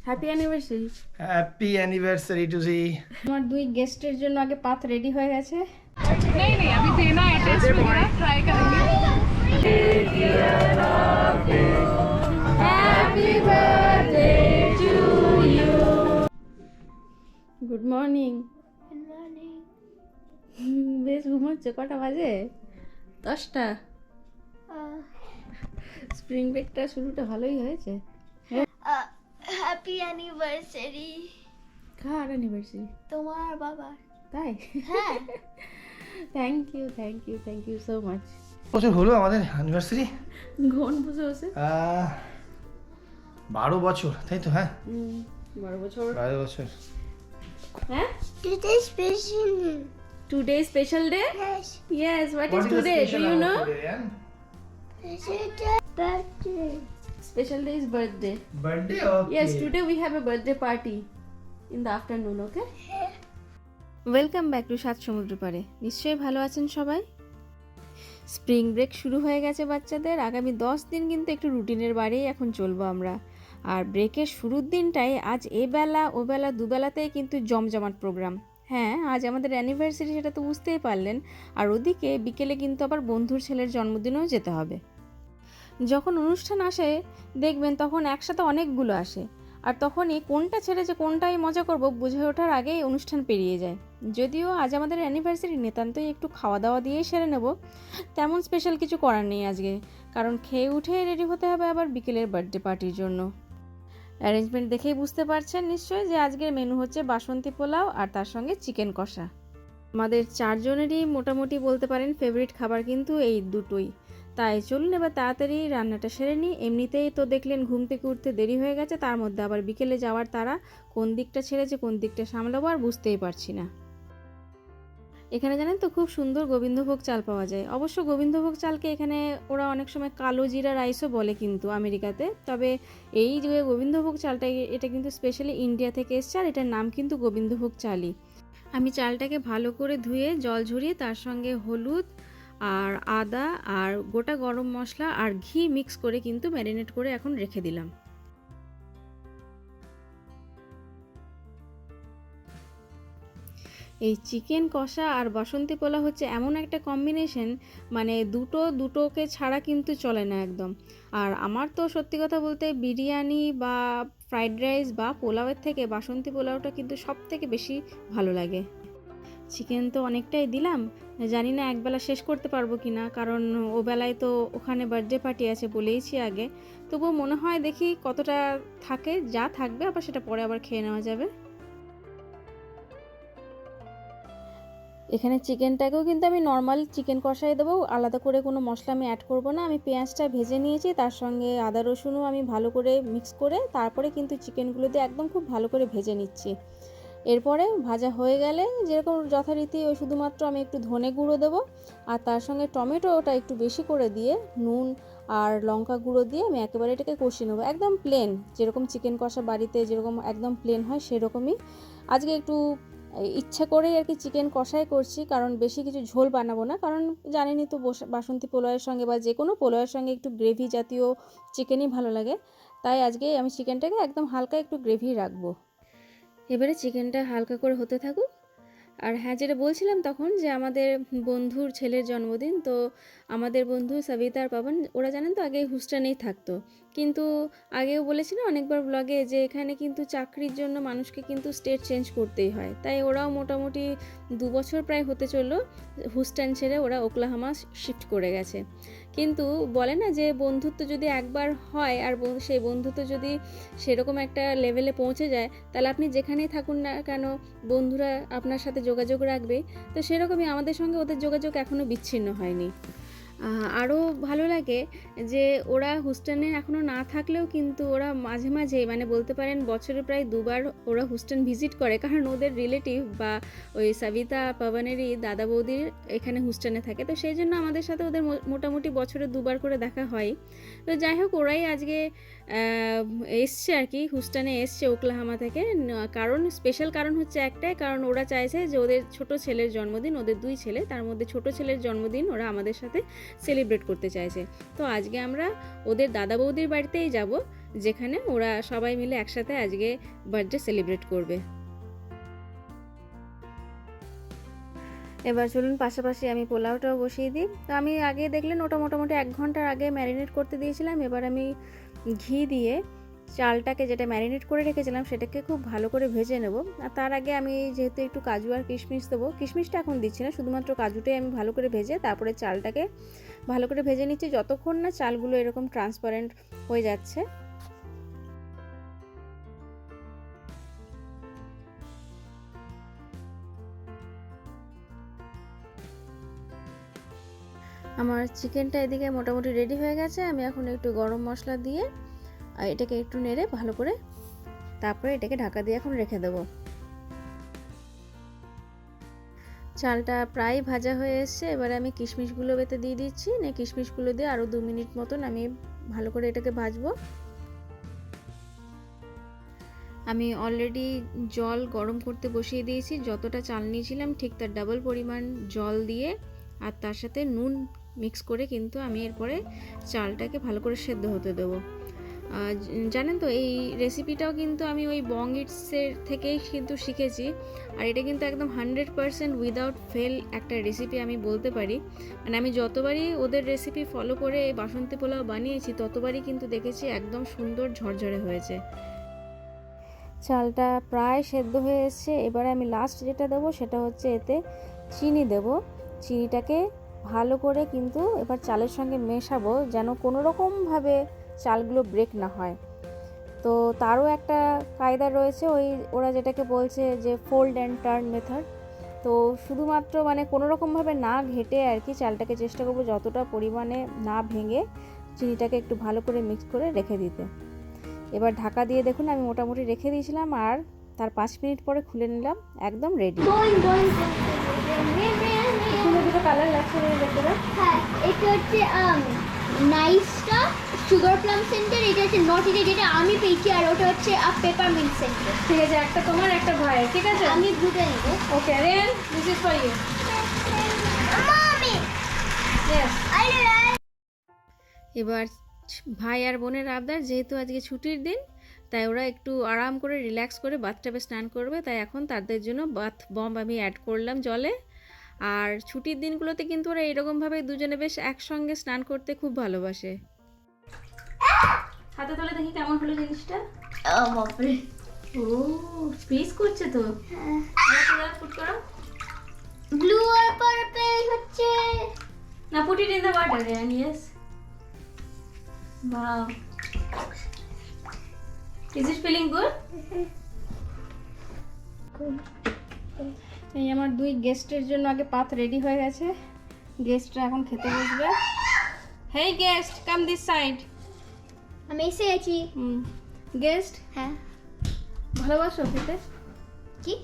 Happy anniversary. Happy anniversary to জি। আমার দুই গেস্টের জন্য আগে পাত রেডি হয়ে গেছে। नहीं नहीं अभी देना है टेस्ट वगैरह ट्राई करेंगे। Happy birthday to you. Good morning. বেশ ঘুমাচ্ছে, কটা বাজে? 10টা। স্প্রিং ব্রেকটা শুরুটা ভালোই হয়েছে। হ্যাপি অ্যানিভার্সারি কার অ্যানিভার্সারি? তোমার আর বাবার। তাই? হ্যাঁ থ্যাংক ইউ সো মাচ। বছর হলো আমাদের অ্যানিভার্সারি। ঘন বসে বসে 12 বছর, তাই তো? হ্যাঁ 12 বছর। 12 বছর। হ্যাঁ, today special today special day. yes Yes, what is today? Do you know? birthday Special day is birthday. Birthday? Yes, today we have a birthday party in the afternoon, okay? Welcome back to সাত সমুদ্র পাড়ে। নিশ্চয়ই ভালো আছেন সবাই। Spring break শুরু হয়ে গেছে বাচ্চাদের। আগামী 10 দিন কিন্তু একটু রুটিনের বাইরেই এখন চলবো আমরা। আর ব্রেকের শুরুর দিনটাই আজ এবেলা ওবেলা দুবেলাতেই কিন্তু জমজমাট প্রোগ্রাম। হ্যাঁ, আজ আমাদের অ্যানিভার্সারি, সেটা তো বুঝতেই পারলেন। আর ওদিকে বিকেলে কিন্তু আবার বন্ধুর ছেলের জন্মদিনেও যেতে হবে। যখন অনুষ্ঠান আসে দেখবেন তখন একসাথে অনেকগুলো আসে, আর তখনই কোনটা ছেড়ে যে কোনটাই মজা করব বুঝে ওঠার আগেই অনুষ্ঠান পেরিয়ে যায়। যদিও আজ আমাদের অ্যানিভার্সারি নিতান্তই একটু খাওয়া দাওয়া দিয়েই সেরে নেব, তেমন স্পেশাল কিছু করার নেই আজকে, কারণ খেয়ে উঠে রেডি হতে হবে আবার বিকেলের বার্থডে পার্টির জন্য। অ্যারেঞ্জমেন্ট দেখেই বুঝতে পারছেন নিশ্চয়ই যে আজকের মেনু হচ্ছে বাসন্তী পোলাও আর তার সঙ্গে চিকেন কষা। আমাদের চারজনেরই মোটামুটি বলতে পারেন ফেভারিট খাবার কিন্তু এই দুটোই। তাই চলুন এবার তাড়াতাড়ি রান্নাটা সেরে নিই। এমনিতেই তো দেখলেন ঘুম থেকে উঠতে দেরি হয়ে গেছে, তার মধ্যে আবার বিকেলে যাওয়ার তারা, কোন দিকটা ছেড়েছে কোন দিকটা সামলাবো আর বুঝতেই পারছি না। এখানে জানেন তো খুব সুন্দর গোবিন্দভোগ চাল পাওয়া যায়। অবশ্য গোবিন্দভোগ চালকে এখানে ওরা অনেক সময় কালো জিরা রাইসও বলে কিন্তু আমেরিকাতে। তবে এই যে গোবিন্দভোগ চালটা, এটা কিন্তু স্পেশালি ইন্ডিয়া থেকে এসছে, আর এটার নাম কিন্তু গোবিন্দভোগ চালই। আমি চালটাকে ভালো করে ধুয়ে জল ঝরিয়ে তার সঙ্গে হলুদ আর আদা আর গোটা গরম মশলা আর ঘি মিক্স করে কিন্তু ম্যারিনেট করে এখন রেখে দিলাম। এই চিকেন কষা আর বাসন্তী পোলাও হচ্ছে এমন একটা কম্বিনেশন, মানে দুটোকে ছাড়া কিন্তু চলে না একদম। আর আমার তো সত্যি কথা বলতে বিরিয়ানি বা ফ্রাইড রাইস বা পোলাওয়ের থেকে বাসন্তী পোলাওটা কিন্তু সব থেকে বেশি ভালো লাগে। চিকেন তো অনেকটাই দিলাম, জানি না একবেলা শেষ করতে পারবো কি না, কারণ ও বেলায় তো ওখানে বার্থডে পার্টি আছে বলেইছি আগে। তবুও মনে হয় দেখি কতটা থাকে, যা থাকবে আবার সেটা পরে আবার খেয়ে নেওয়া যাবে। এখানে চিকেনটাকেও কিন্তু আমি নর্মাল চিকেন কষাই দেবো, আলাদা করে কোনো মশলা আমি অ্যাড করব না। আমি পেঁয়াজটা ভেজে নিয়েছি, তার সঙ্গে আদা রসুনও আমি ভালো করে মিক্স করে তারপরে কিন্তু চিকেনগুলো দিয়ে একদম খুব ভালো করে ভেজে নিচ্ছি। এরপরে ভাজা হয়ে গেলে যেরকম যথারীতি ওই শুধুমাত্র আমি একটু ধনে গুঁড়ো দেবো, আর তার সঙ্গে টমেটোটা একটু বেশি করে দিয়ে নুন আর লঙ্কা গুঁড়ো দিয়ে আমি একেবারে এটাকে কষিয়ে নেবো, একদম প্লেন, যেরকম চিকেন কষা বাড়িতে যেরকম একদম প্লেন হয় সেরকমই। আজকে একটু ইচ্ছা করেই আর কি চিকেন কষাই করছি, কারণ বেশি কিছু ঝোল বানাবো না, কারণ জানেনই তো বাসন্তী পোলাওয়ের সঙ্গে বা যে কোনো পোলাওয়ের সঙ্গে একটু গ্রেভি জাতীয় চিকেনই ভালো লাগে। তাই আজকে আমি চিকেনটাকে একদম হালকা একটু গ্রেভি রাখবো। এবারে চিকেনটা হালকা করে হতে থাকুক। আর হ্যাঁ, যেটা বলছিলাম তখন যে আমাদের বন্ধুর ছেলের জন্মদিন, তো আমাদের বন্ধু সবিতা আর পাবন ওরা জানেন তো আগে হুস্টনেই থাকতো, কিন্তু আগেও বলেছি না অনেকবার ব্লগে যে এখানে কিন্তু চাকরির জন্য মানুষকে কিন্তু স্টেট চেঞ্জ করতেই হয়। তাই ওরাও মোটামুটি 2 বছর প্রায় হতে চললো হুস্টন ছেড়ে ওরা ওকলাহোমা শিফট করে গেছে। কিন্তু বলে না যে বন্ধুত্ব যদি একবার হয় আর সেই বন্ধুত্ব যদি সেরকম একটা লেভেলে পৌঁছে যায়, তাহলে আপনি যেখানেই থাকুন না কেন বন্ধুরা আপনার সাথে যোগাযোগ রাখবে। তো সেরকমই আমাদের সঙ্গে ওদের যোগাযোগ এখনও বিচ্ছিন্ন হয়নি। আরও ভালো লাগে যে ওরা হুস্টনে এখনও না থাকলেও কিন্তু ওরা মাঝে মাঝে, মানে বলতে পারেন বছরে প্রায় 2বার ওরা হুস্টন ভিজিট করে, কারণ ওদের রিলেটিভ বা ওই সবিতা পাবনেরই দাদা বৌদির এখানে হুস্টনে থাকে। তো সেই জন্য আমাদের সাথে ওদের মোটামুটি বছরে 2বার করে দেখা হয়। তো যাই হোক, ওরাই আজকে এসছে আর কি, হুস্টনে এসছে ওকলাহোমা থেকে। কারণ স্পেশাল কারণ হচ্ছে একটাই, কারণ ওরা চাইছে যে ওদের ছোট ছেলের জন্মদিন, ওদের 2 ছেলে, তার মধ্যে ছোট ছেলের জন্মদিন ওরা আমাদের সাথে সেলিব্রেট করতে চাইছে। তো আজকে আমরা ওদের দাদা বৌদির বাড়িতেই যাব, যেখানে ওরা সবাই মিলে একসাথে আজকে বার্থডে সেলিব্রেট করবে। এবার চলুন পাশাপাশি আমি পোলাওটাও বসিয়ে দিই। তো আমি আগে দেখলেন ওটা মোটামুটি 1 ঘন্টার আগে ম্যারিনেট করতে দিয়েছিলাম। এবার আমি ঘি দিয়ে চালটাকে যেটা ম্যারিনেট করে রেখেছিলাম সেটাকে খুব ভালো করে ভেজে নেব। আর তার আগে আমি যেহেতু একটু কাজু আর কিশমিশ দেবো, কিশমিশটা এখন দিচ্ছি না, শুধুমাত্র কাজুটাই আমি ভালো করে ভেজে তারপরে চালটাকে ভালো করে ভেজে নিচ্ছি যতক্ষণ না চালগুলো এরকম ট্রান্সপারেন্ট হয়ে যাচ্ছে। আমার চিকেনটা এদিকে মোটামুটি রেডি হয়ে গেছে। আমি এখন একটু গরম মশলা দিয়ে আর এটাকে একটু নেড়ে ভালো করে তারপরে এটাকে ঢাকা দিয়ে এখন রেখে দেবো। চালটা প্রায় ভাজা হয়ে এসছে। এবারে আমি কিশমিশগুলো বেটে দিয়ে দিচ্ছি। কিশমিশগুলো দিয়ে আরও 2 মিনিট মতন আমি ভালো করে এটাকে ভাজবো। আমি অলরেডি জল গরম করতে বসিয়ে দিয়েছি। যতটা চাল নিয়েছিলাম ঠিক তার ডাবল পরিমাণ জল দিয়ে আর তার সাথে নুন মিক্স করে কিন্তু আমি এরপরে চালটাকে ভালো করে সেদ্ধ হতে দেবো। জানেন তো এই রেসিপিটাও কিন্তু আমি ওই বং ইটসের থেকেই কিন্তু শিখেছি। আর এটা কিন্তু একদম 100% উইদাউট ফেল একটা রেসিপি আমি বলতে পারি। মানে আমি যতবারই ওদের রেসিপি ফলো করে এই বাসন্তী পোলাও বানিয়েছি ততবারই কিন্তু দেখেছি একদম সুন্দর ঝরঝরে হয়েছে। চালটা প্রায় সেদ্ধ হয়ে এসছে। এবারে আমি লাস্ট যেটা দেবো সেটা হচ্ছে এতে চিনি দেবো। চিনিটাকে ভালো করে কিন্তু এবার চালের সঙ্গে মেশাবো যেন কোনো রকমভাবে চালগুলো ব্রেক না হয়। তো তারও একটা কায়দা রয়েছে, ওরা যেটাকে বলছে যে ফোল্ড অ্যান্ড টার্ন মেথড। তো শুধুমাত্র মানে কোনো রকমভাবে না ঘেটে আর কি চালটাকে চেষ্টা করবো যতটা পরিমাণে না ভেঙে চিনিটাকে একটু ভালো করে মিক্স করে রেখে দিতে। এবার ঢাকা দিয়ে দেখুন আমি মোটামুটি রেখে দিয়েছিলাম আর তার 5 মিনিট পরে খুলে নিলাম, একদম রেডি। দুটো কালার লাগছে দেখতে পাচ্ছেন। হ্যাঁ, এটা হচ্ছে নাইসটা সুগার প্লাম সেন্টার, এটা হচ্ছে নটিটা যেটা আমি পেয়েছি, আর ওটা হচ্ছে পেপারমিন্ট সেন্টার। ঠিক আছে, একটা তোমার একটা ভাইয়ের, ঠিক আছে? আমি দুটো নেবো। Okay Ren, this is for you. মামি ইয়েস। I like. এবার ভাই আর বোনের আবদার, যেহেতু আজকে ছুটির দিন তাই ওরা একটু আরাম করে রিল্যাক্স করে বাথটাবে স্নান করবে, তাই এখন তাদের জন্য বাথ বম্ব আমি অ্যাড করলাম জলে। আর ছুটির দিনগুলোতে কিন্তু ওরা এরকমভাবে দুজনে বেশ একসঙ্গে স্নান করতে খুব ভালোবাসে। হাতে তোলে দেখি কেমন হলো জিনিসটা। বাপরে, ও ফ্রিজ করছে তো। হ্যাঁ, ফুট করো। ব্লু আর পার্পল হচ্ছে। না, put it in the water and yes. Wow, is it feeling good? এই আমার 2 গেস্টের জন্য আগে পাত রেডি হয়ে গেছে। গেস্টরা এখন খেতে বসবে। হেই গেস্ট, কাম দিস সাইড। আমি এসে গেছি। গেস্ট, হ্যাঁ, ভালোবাসো খেতে? কি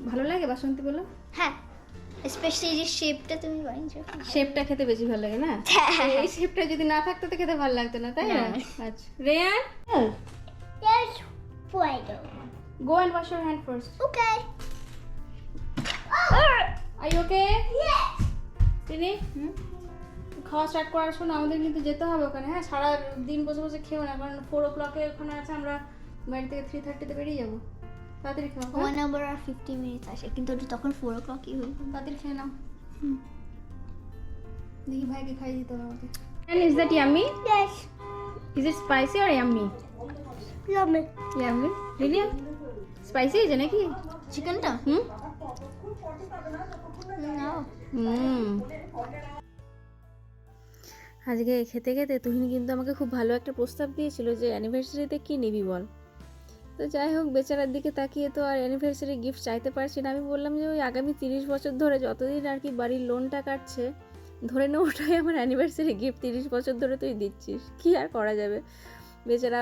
ভালো লাগে বাসন্তী বলো? হ্যাঁ, স্পেশালি যে শেপটা তুমি বানিয়েছো। শেপটা খেতে বেশি ভালো লাগে না? এই শেপটা যদি না থাকতো তো খেতে ভালো লাগতো না, তাই না? আচ্ছা Rayan, Yes, Fuego. go and wash your hand first. Okay. Are you okay? Yes. তিনি খাওয়া স্টার্ট করার সময় আমাদের কিন্তু যেতে হবে ওখানে। হ্যাঁ, সারা দিন বসে বসে খেও না, কারণ 4 o'clock ওখানে আছে, আমরা বাড়ি থেকে 3:30 বেরিয়ে যাবো। তাড়াতাড়ি খাও। 1 hour আর 50 minutes আসে, কিন্তু ওটা তখন 4 o'clock ই হয়ে যাবে। তাড়াতাড়ি খেয়ে নাও। দেখি ভাইকে খাইয়ে দিতে হবে আমাকে। And is that yummy? Yes. Is it spicy or yummy? Yummy. Yummy? Really? Spicy আছে নাকি? চিকেনটা? হুম? No. আজকে খেতে খেতে তুহিন কিন্তু আমাকে খুব ভালো একটা প্রস্তাব দিয়েছিল যে অ্যানিভার্সারিতে কি নিবি বল। তো যাই হোক, বেচারার দিকে তাকিয়ে তো আর অ্যানিভার্সারি গিফট চাইতে পারছি না। আমি বললাম যে ওই আগামী 30 বছর ধরে যতদিন আর কি বাড়ির লোনটা কাটছে, ধরে নে ওটাই আমার অ্যানিভার্সারি গিফট। 30 বছর ধরে তুই দিচ্ছিস, কি আর করা যাবে। বেচারা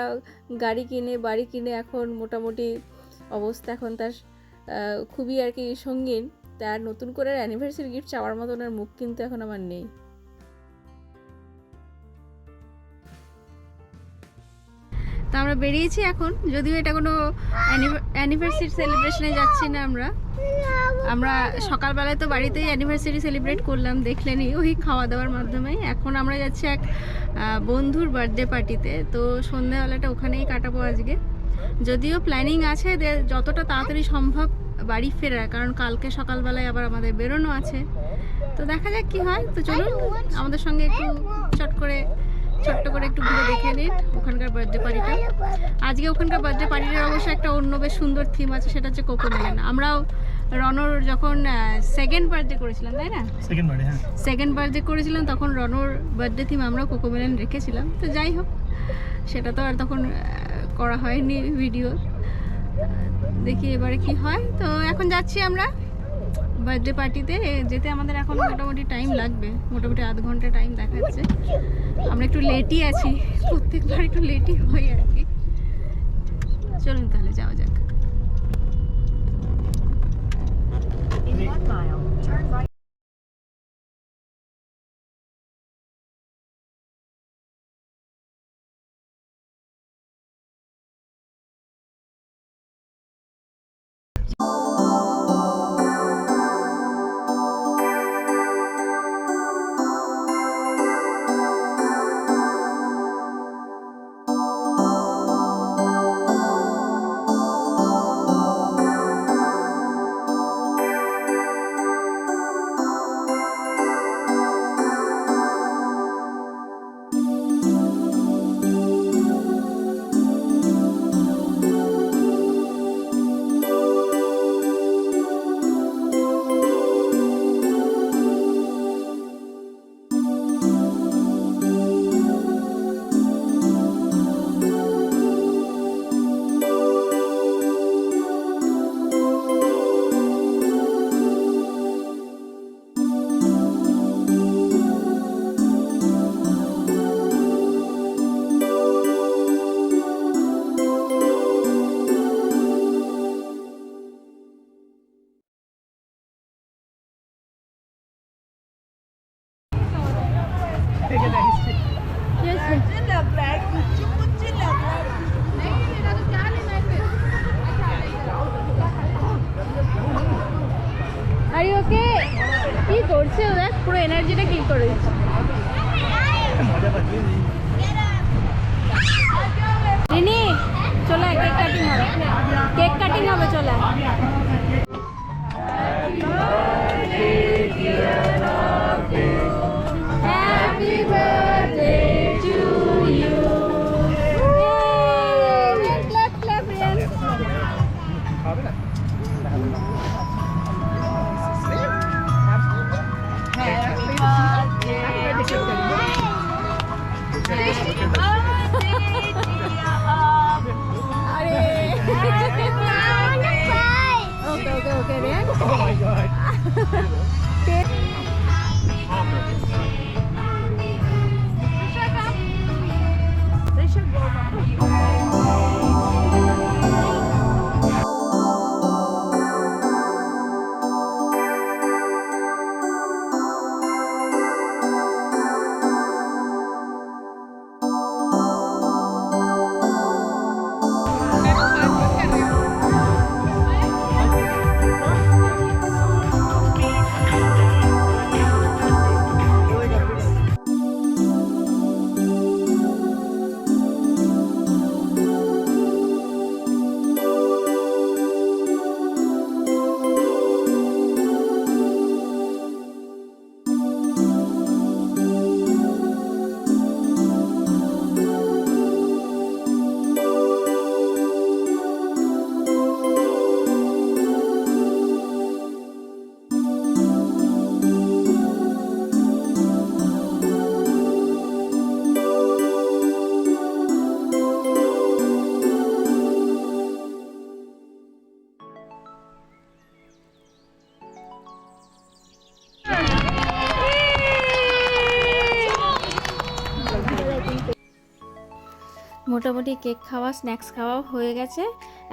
গাড়ি কিনে বাড়ি কিনে এখন মোটামুটি অবস্থা এখন তার খুবই আর কি সঙ্গীন। তার নতুন করে অ্যানিভার্সারি গিফট চাওয়ার মতন আর মুখ কিন্তু এখন আমার নেই। তা আমরা আমরা বেরিয়েছি এখন, যদিও এটা কোনো অ্যানিভার্সারি সেলিব্রেশনে যাচ্ছি না আমরা সকালবেলায় তো বাড়িতেই অ্যানিভার্সারি সেলিব্রেট করলাম, দেখলেনই ওই খাওয়া দাওয়ার মাধ্যমে। এখন আমরা যাচ্ছি এক বন্ধুর বার্থডে পার্টিতে, তো সন্ধ্যাবেলাটা ওখানেই কাটাবো আজকে। যদিও প্ল্যানিং আছে যতটা তাড়াতাড়ি সম্ভব বাড়ি ফেরার, কারণ কালকে সকালবেলায় আবার আমাদের বেরোনো আছে। তো দেখা যাক কি হয়। তো চলুন আমাদের সঙ্গে একটু ছোট্ট করে একটু ঘুরে দেখে নিন ওখানকার বার্থডে পার্টিটা। আজকে ওখানকার বার্থডে পার্টিটার অবশ্য একটা অন্য বেশ সুন্দর থিম আছে, সেটা হচ্ছে কোকোমেলন। আমরাও রনর যখন সেকেন্ড বার্থডে করেছিলাম, তাই না, সেকেন্ড বার্থডে করেছিলাম, তখন রনর বার্থডে থিম আমরাও কোকোমেলন রেখেছিলাম। তো যাই হোক, সেটা তো আর তখন করা হয়নি ভিডিও। দেখি এবারে কি হয়। তো এখন যাচ্ছি আমরা বার্থডে পার্টিতে। যেতে আমাদের এখন মোটামুটি টাইম লাগবে, মোটামুটি আধ ঘন্টা টাইম দেখাচ্ছে। আমরা একটু লেটই আছি, প্রত্যেকবার একটু লেটই হই আর কি। চলুন তাহলে যাওয়া যাক। কি করছে ও, দেখ পুরো এনার্জিটা কি করে দিচ্ছে। রিনি চলে, কেক কাটিং হবে, কেক কাটিং হবে, চলে। Happy birthday to you. Clap, clap, Rian. Okay, Rian. Oh my god. মোটামুটি কেক খাওয়া, স্ন্যাক্স খাওয়া হয়ে গেছে।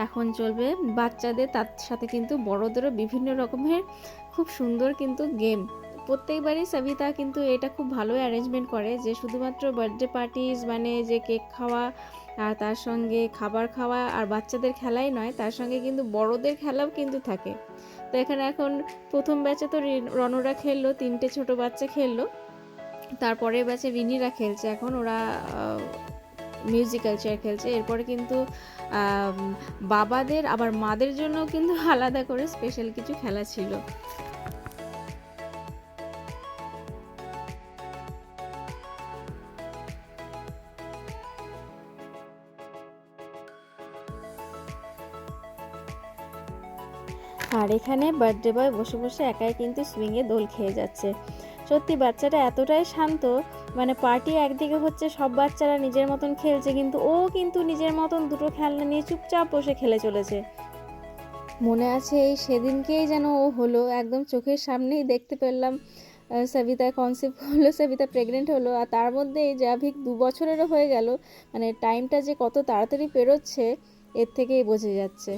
এখন চলবে বাচ্চাদের, তার সাথে কিন্তু বড়দেরও বিভিন্ন রকমের খুব সুন্দর কিন্তু গেম। প্রত্যেকবারই সবিতা কিন্তু এটা খুব ভালো অ্যারেঞ্জমেন্ট করে, যে শুধুমাত্র বার্থডে পার্টিজ মানে যে কেক খাওয়া আর তার সঙ্গে খাবার খাওয়া আর বাচ্চাদের খেলাই নয়, তার সঙ্গে কিন্তু বড়দের খেলাও কিন্তু থাকে। তো এখানে এখন প্রথম ব্যাচে তো রনরা খেললো, 3টে ছোট বাচ্চা খেললো, তারপরের ব্যাচে রিনিরা খেলছে। এখন ওরা মিউজিক্যাল চেয়ার খেলছে। এরপরে কিন্তু বাবাদের আবার মাদের জন্য কিন্তু আলাদা করে স্পেশাল কিছু খেলা ছিল। আর এখানে বার্থডে বয় বসে বসে একাই কিন্তু সুইংয়ে দোল খেয়ে যাচ্ছে। সত্যি বাচ্চাটা এতটাই শান্ত, মানে পার্টি একদিকে হচ্ছে, সব বাচ্চারা নিজের মতন খেলছে, কিন্তু ও কিন্তু নিজের মতন দুটো খেলনা নিয়ে চুপচাপ বসে খেলে চলেছে। মনে আছে এই সেদিনকেই যেন ও হলো, একদম চোখের সামনেই দেখতে পেলাম সবিতা কনসিভ হলো, সবিতা প্রেগনেন্ট হলো, আর তার মধ্যে এই জাভিক 2 বছরেরও হয়ে গেল। মানে টাইমটা যে কত তাড়াতাড়ি পেরোচ্ছে এর থেকেই বোঝা যাচ্ছে।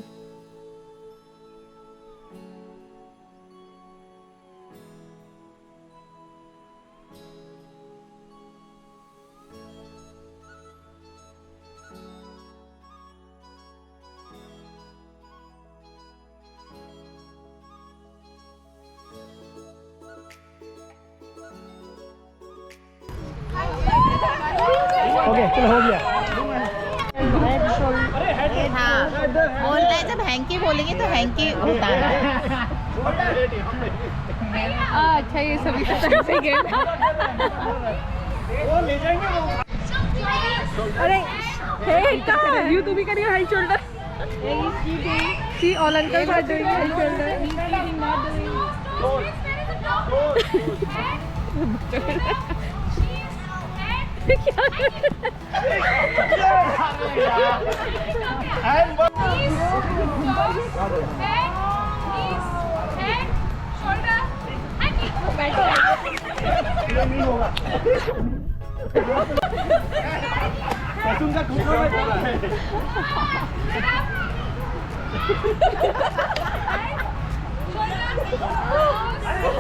ओके चलो हो गया। हाँ बोलना है, जब हैंकी बोलेंगे तो हैंकी होता है। अच्छा ये सभी तो सही से गए। अरे हे यू तू भी करिए high shoulder. See all uncles are doing high shoulder.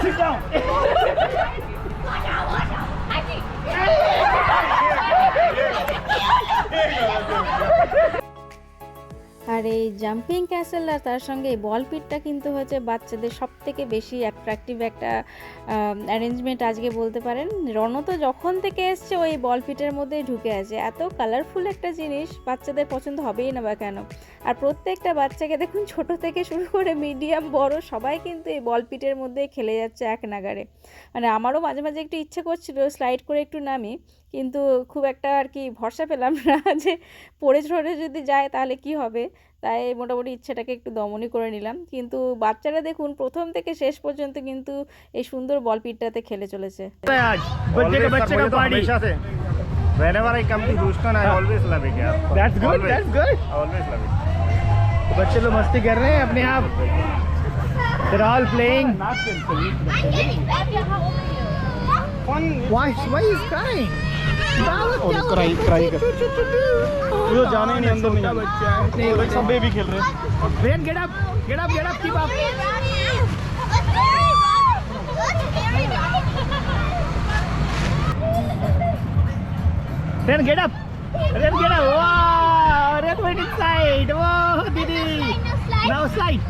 Sit down. আর এই জাম্পিং ক্যাসেল আর তার সঙ্গে এই বল পিটটা কিন্তু হচ্ছে বাচ্চাদের সব থেকে বেশি অ্যাট্রাকটিভ একটা অ্যারেঞ্জমেন্ট আজকে বলতে পারেন। রণ তো যখন থেকে এসছে ওই বল পিটের মধ্যেই ঢুকে আছে। এত কালারফুল একটা জিনিস বাচ্চাদের পছন্দ হবেই না বা কেন। আর প্রত্যেকটা বাচ্চাকে দেখুন, ছোট থেকে শুরু করে মিডিয়াম বড় সবাই কিন্তু এই বল পিটের মধ্যেই খেলে যাচ্ছে এক নাগারে। মানে আমারও মাঝে মাঝে একটু ইচ্ছে করছিল স্লাইড করে একটু নামি, কিন্তু খুব একটা আর কি ভরসা পেলাম না যে পড়ে ঝরে যদি যায় তাহলে কি হবে, তাই মোটামুটি ইচ্ছেটাকে একটু দমনই করে নিলাম। কিন্তু বাচ্চারা দেখুন প্রথম থেকে শেষ পর্যন্ত কিন্তু এই সুন্দর বল পিটটাতে খেলে চলেছে। आज बर्थडे का बच्चे का party. Whenever I come to Houston, I always love it. Yeah. That's good. Always. That's good. I always love it. बच्चे लोग मस्ती कर रहे हैं अपने आप। They're all playing. Why is crying? cry कर। वो जाने ही नहीं अंदर नहीं जाना। नहीं सब बेबी खेल रहे हैं। Rain, get up, keep up. Rain, get up. Wow, Rain went inside. Whoa, Didi. Now slide.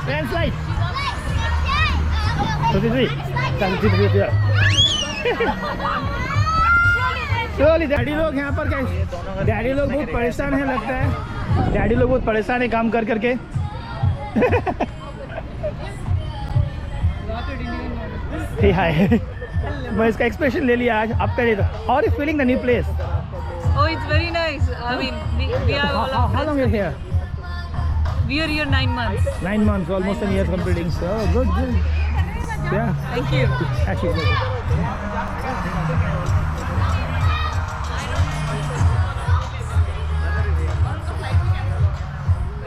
Rain, slide. 33. Slowly, daddy लोग यहाँ पर क्या, डैडी लोग बहुत परेशान है लगता है। डैडी लोग बहुत परेशान है काम कर करके। हाय, मैं इसका एक्सप्रेशन ले लिया आज। आपका ये how is feeling the new place? Oh, it's very nice. I mean, we are all How long are you here? we are here 9 months. 9 months, almost a year completing. So good. Yeah, Thank you. actually good.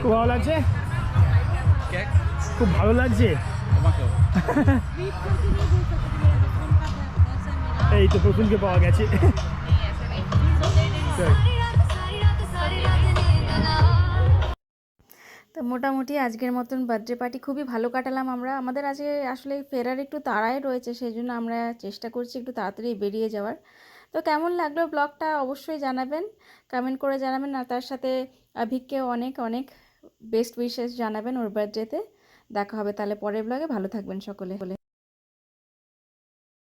খুব ভালো লাগছে, খুব ভালো লাগছে। এই তো প্রফুলকে পাওয়া গেছে। তো মোটামুটি আজকের মতন বার্থডে পার্টি খুবই ভালো কাটালাম আমরা। আমাদের আজকে আসলে ফেরার একটু তাড়াই রয়েছে, সেই জন্য আমরা চেষ্টা করছি একটু তাড়াতাড়ি বেরিয়ে যাওয়ার। তো কেমন লাগলো ব্লগটা অবশ্যই জানাবেন, কমেন্ট করে জানাবেন, আর তার সাথে আভিককে অনেক অনেক বেস্ট উইশেস জানাবেন ওর বার্থডেতে। দেখা হবে তাহলে পরের ব্লগে, ভালো থাকবেন সকলে।